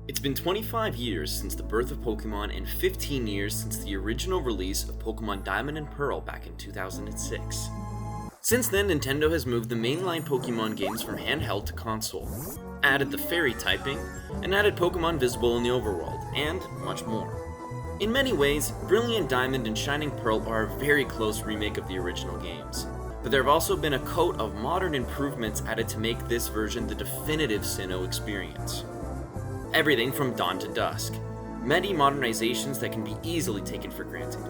It's been 25 years since the birth of Pokémon and 15 years since the original release of Pokémon Diamond and Pearl back in 2006. Since then, Nintendo has moved the mainline Pokémon games from handheld to console, added the fairy typing, and added Pokémon visible in the overworld, and much more. In many ways, Brilliant Diamond and Shining Pearl are a very close remake of the original games, but there have also been a coat of modern improvements added to make this version the definitive Sinnoh experience. Everything from dawn to dusk. Many modernizations that can be easily taken for granted.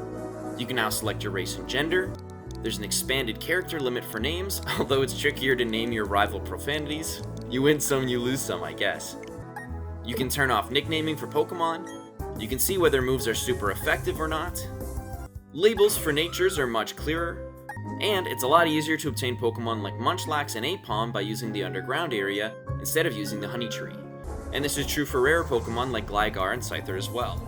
You can now select your race and gender. There's an expanded character limit for names, although it's trickier to name your rival profanities. You win some, you lose some, I guess. You can turn off nicknaming for Pokemon. You can see whether moves are super effective or not. Labels for natures are much clearer. And it's a lot easier to obtain Pokemon like Munchlax and Aipom by using the underground area instead of using the Honey Tree. And this is true for rare Pokemon like Gligar and Scyther as well.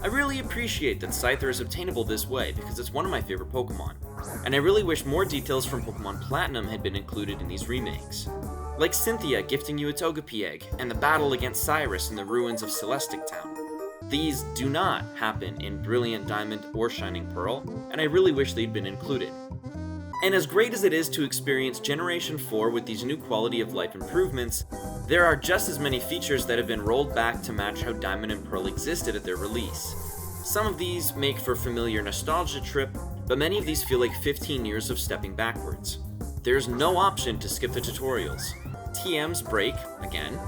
I really appreciate that Scyther is obtainable this way because it's one of my favorite Pokemon, and I really wish more details from Pokemon Platinum had been included in these remakes. Like Cynthia gifting you a Togepi egg, and the battle against Cyrus in the ruins of Celestic Town. These do not happen in Brilliant Diamond or Shining Pearl, and I really wish they'd been included. And as great as it is to experience Generation 4 with these new quality of life improvements, there are just as many features that have been rolled back to match how Diamond and Pearl existed at their release. Some of these make for a familiar nostalgia trip, but many of these feel like 15 years of stepping backwards. There's no option to skip the tutorials. TMs break, again.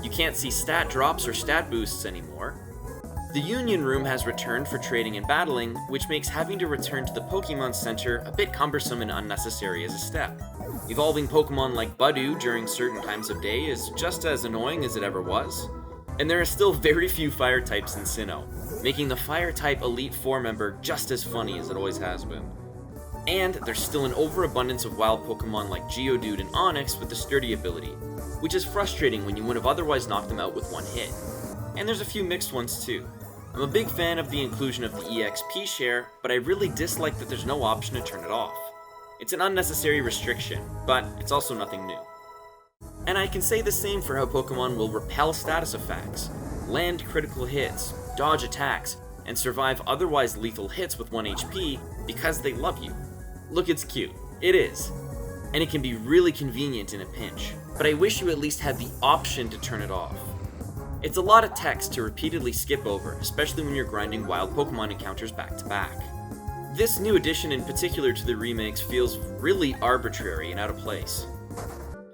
You can't see stat drops or stat boosts anymore. The Union Room has returned for trading and battling, which makes having to return to the Pokémon Center a bit cumbersome and unnecessary as a step. Evolving Pokémon like Budew during certain times of day is just as annoying as it ever was. And there are still very few fire types in Sinnoh, making the fire type Elite Four member just as funny as it always has been. And there's still an overabundance of wild Pokémon like Geodude and Onix with the sturdy ability, which is frustrating when you would have otherwise knocked them out with one hit. And there's a few mixed ones too. I'm a big fan of the inclusion of the EXP share, but I really dislike that there's no option to turn it off. It's an unnecessary restriction, but it's also nothing new. And I can say the same for how Pokemon will repel status effects, land critical hits, dodge attacks, and survive otherwise lethal hits with 1 HP because they love you. Look, it's cute. It is. And it can be really convenient in a pinch, but I wish you at least had the option to turn it off. It's a lot of text to repeatedly skip over, especially when you're grinding wild Pokemon encounters back to back. This new addition in particular to the remakes feels really arbitrary and out of place.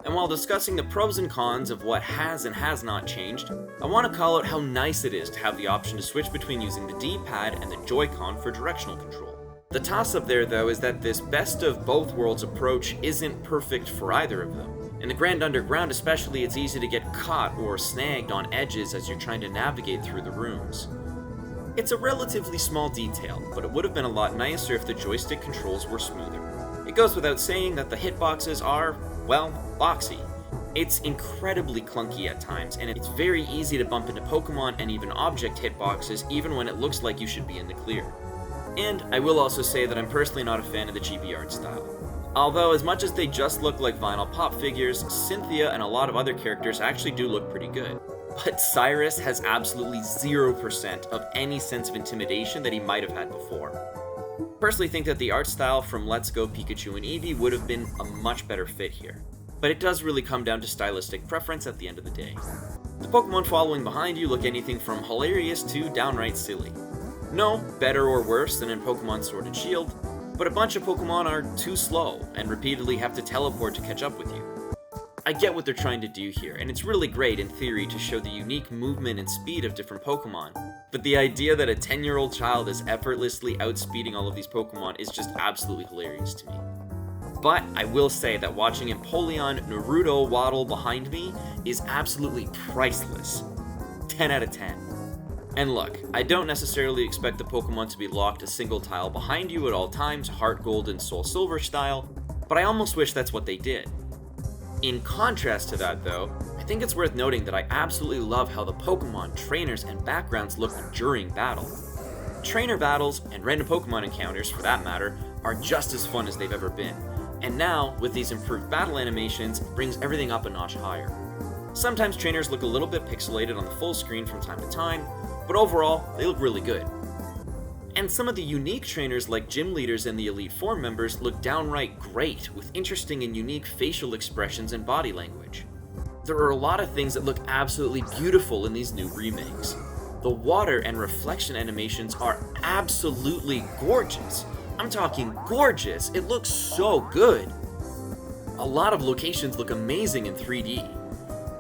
And while discussing the pros and cons of what has and has not changed, I want to call out how nice it is to have the option to switch between using the D-pad and the Joy-Con for directional control. The toss-up there though is that this best of both worlds approach isn't perfect for either of them. In the Grand Underground especially, it's easy to get caught or snagged on edges as you're trying to navigate through the rooms. It's a relatively small detail, but it would have been a lot nicer if the joystick controls were smoother. It goes without saying that the hitboxes are, well, boxy. It's incredibly clunky at times, and it's very easy to bump into Pokemon and even object hitboxes even when it looks like you should be in the clear. And I will also say that I'm personally not a fan of the chibi art style. Although as much as they just look like vinyl pop figures, Cynthia and a lot of other characters actually do look pretty good. But Cyrus has absolutely 0% of any sense of intimidation that he might have had before. Personally think that the art style from Let's Go Pikachu and Eevee would have been a much better fit here. But it does really come down to stylistic preference at the end of the day. The Pokemon following behind you look anything from hilarious to downright silly. No better or worse than in Pokemon Sword and Shield, but a bunch of Pokemon are too slow and repeatedly have to teleport to catch up with you. I get what they're trying to do here, and it's really great in theory to show the unique movement and speed of different Pokemon, but the idea that a 10-year-old child is effortlessly outspeeding all of these Pokemon is just absolutely hilarious to me. But I will say that watching Empoleon Naruto waddle behind me is absolutely priceless. 10 out of 10. And look, I don't necessarily expect the Pokemon to be locked a single tile behind you at all times, Heart Gold and Soul Silver style, but I almost wish that's what they did. In contrast to that though, I think it's worth noting that I absolutely love how the Pokemon, trainers, and backgrounds look during battle. Trainer battles, and random Pokemon encounters for that matter, are just as fun as they've ever been, and now, with these improved battle animations, brings everything up a notch higher. Sometimes trainers look a little bit pixelated on the full screen from time to time, but overall, they look really good. And some of the unique trainers like gym leaders and the Elite Four members look downright great, with interesting and unique facial expressions and body language. There are a lot of things that look absolutely beautiful in these new remakes. The water and reflection animations are absolutely gorgeous. I'm talking gorgeous, it looks so good. A lot of locations look amazing in 3D.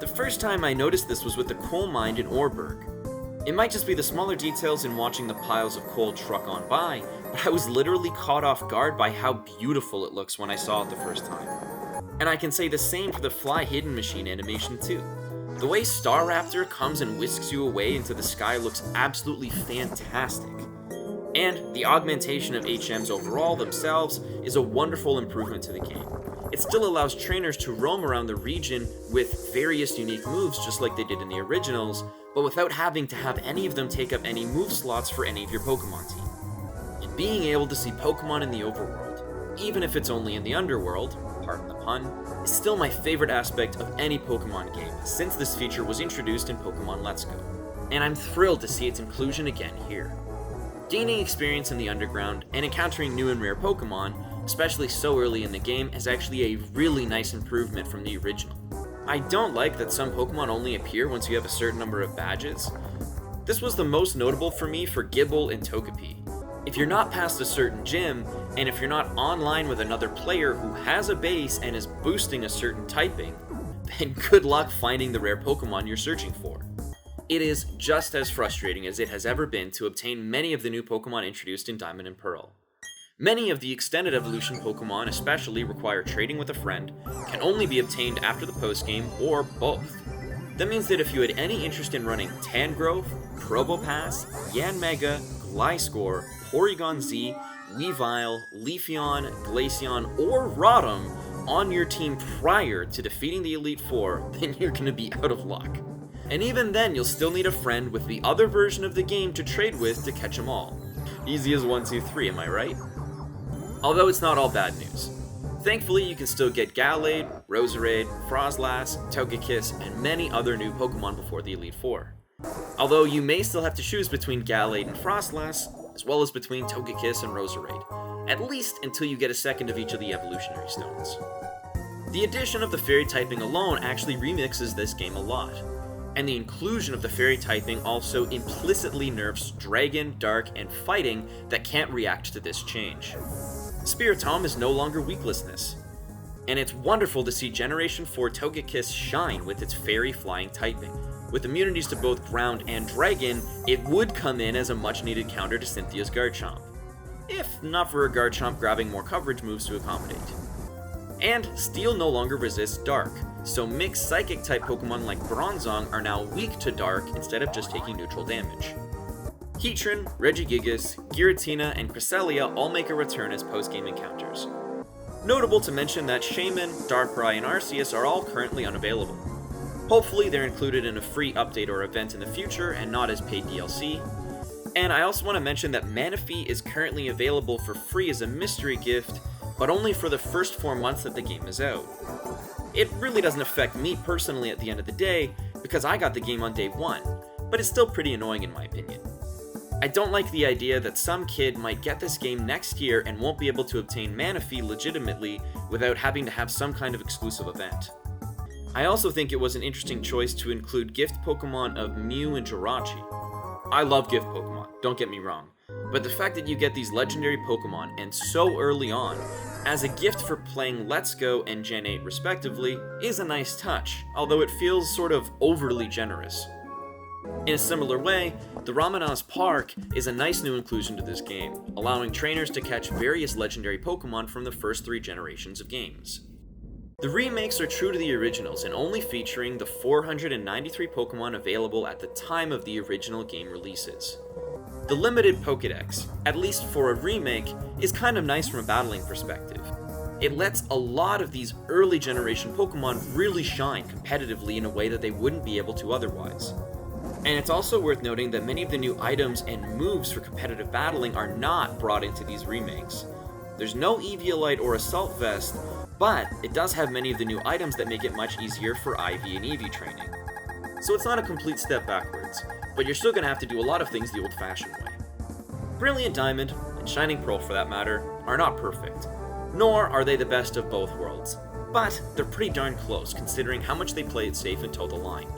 The first time I noticed this was with the coal mine in Orberg. It might just be the smaller details in watching the piles of coal truck on by, but I was literally caught off guard by how beautiful it looks when I saw it the first time. And I can say the same for the fly hidden machine animation too. The way Star Raptor comes and whisks you away into the sky looks absolutely fantastic. And the augmentation of HMs overall themselves is a wonderful improvement to the game. It still allows trainers to roam around the region with various unique moves just like they did in the originals, but without having to have any of them take up any move slots for any of your Pokemon team. And being able to see Pokemon in the overworld, even if it's only in the underworld, pardon the pun, is still my favorite aspect of any Pokemon game since this feature was introduced in Pokemon Let's Go. And I'm thrilled to see its inclusion again here. Gaining experience in the underground and encountering new and rare Pokemon, especially so early in the game, is actually a really nice improvement from the original. I don't like that some Pokemon only appear once you have a certain number of badges. This was the most notable for me for Gible and Togepi. If you're not past a certain gym, and if you're not online with another player who has a base and is boosting a certain typing, then good luck finding the rare Pokemon you're searching for. It is just as frustrating as it has ever been to obtain many of the new Pokemon introduced in Diamond and Pearl. Many of the extended evolution Pokemon especially require trading with a friend, can only be obtained after the postgame, or both. That means that if you had any interest in running Tangrowth, Probopass, Yanmega, Gliscor, Porygon Z, Weavile, Leafeon, Glaceon, or Rotom on your team prior to defeating the Elite Four, then you're gonna be out of luck. And even then, you'll still need a friend with the other version of the game to trade with to catch them all. Easy as 1, 2, 3, am I right? Although it's not all bad news. Thankfully, you can still get Gallade, Roserade, Frostlass, Togekiss, and many other new Pokemon before the Elite Four. Although you may still have to choose between Gallade and Frostlass, as well as between Togekiss and Roserade, at least until you get a second of each of the evolutionary stones. The addition of the fairy typing alone actually remixes this game a lot, and the inclusion of the fairy typing also implicitly nerfs Dragon, Dark, and Fighting that can't react to this change. Spiritomb is no longer weaklessness, and it's wonderful to see Generation 4 Togekiss shine with its fairy flying typing. With immunities to both Ground and Dragon, it would come in as a much needed counter to Cynthia's Garchomp, if not for a Garchomp grabbing more coverage moves to accommodate. And Steel no longer resists Dark, so mixed Psychic type Pokemon like Bronzong are now weak to Dark instead of just taking neutral damage. Heatran, Regigigas, Giratina, and Cresselia all make a return as post-game encounters. Notable to mention that Shaman, Darkrai, and Arceus are all currently unavailable. Hopefully they're included in a free update or event in the future and not as paid DLC. And I also want to mention that Manaphy is currently available for free as a mystery gift, but only for the first 4 months that the game is out. It really doesn't affect me personally at the end of the day, because I got the game on day 1, but it's still pretty annoying in my opinion. I don't like the idea that some kid might get this game next year and won't be able to obtain Manaphy legitimately without having to have some kind of exclusive event. I also think it was an interesting choice to include gift Pokemon of Mew and Jirachi. I love gift Pokemon, don't get me wrong, but the fact that you get these legendary Pokemon and so early on, as a gift for playing Let's Go and Gen 8 respectively, is a nice touch, although it feels sort of overly generous. In a similar way, the Ramanas Park is a nice new inclusion to this game, allowing trainers to catch various legendary Pokemon from the first 3 generations of games. The remakes are true to the originals and only featuring the 493 Pokemon available at the time of the original game releases. The limited Pokédex, at least for a remake, is kind of nice from a battling perspective. It lets a lot of these early generation Pokemon really shine competitively in a way that they wouldn't be able to otherwise. And it's also worth noting that many of the new items and moves for competitive battling are not brought into these remakes. There's no Eviolite or Assault Vest, but it does have many of the new items that make it much easier for IV and EV training. So it's not a complete step backwards, but you're still going to have to do a lot of things the old-fashioned way. Brilliant Diamond, and Shining Pearl for that matter, are not perfect, nor are they the best of both worlds, but they're pretty darn close considering how much they play it safe and toe the line.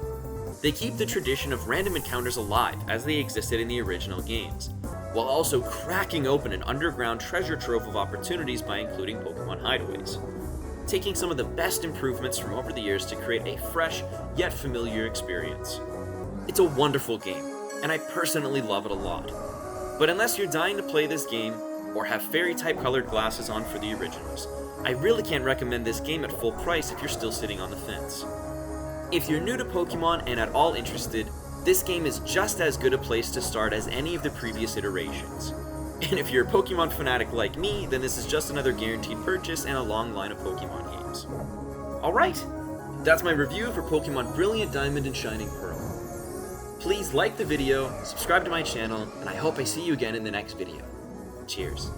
They keep the tradition of random encounters alive as they existed in the original games, while also cracking open an underground treasure trove of opportunities by including Pokémon hideaways, taking some of the best improvements from over the years to create a fresh yet familiar experience. It's a wonderful game, and I personally love it a lot. But unless you're dying to play this game, or have fairy-type colored glasses on for the originals, I really can't recommend this game at full price if you're still sitting on the fence. If you're new to Pokémon and at all interested, this game is just as good a place to start as any of the previous iterations. And if you're a Pokémon fanatic like me, then this is just another guaranteed purchase in a long line of Pokémon games. Alright, that's my review for Pokémon Brilliant Diamond and Shining Pearl. Please like the video, subscribe to my channel, and I hope I see you again in the next video. Cheers.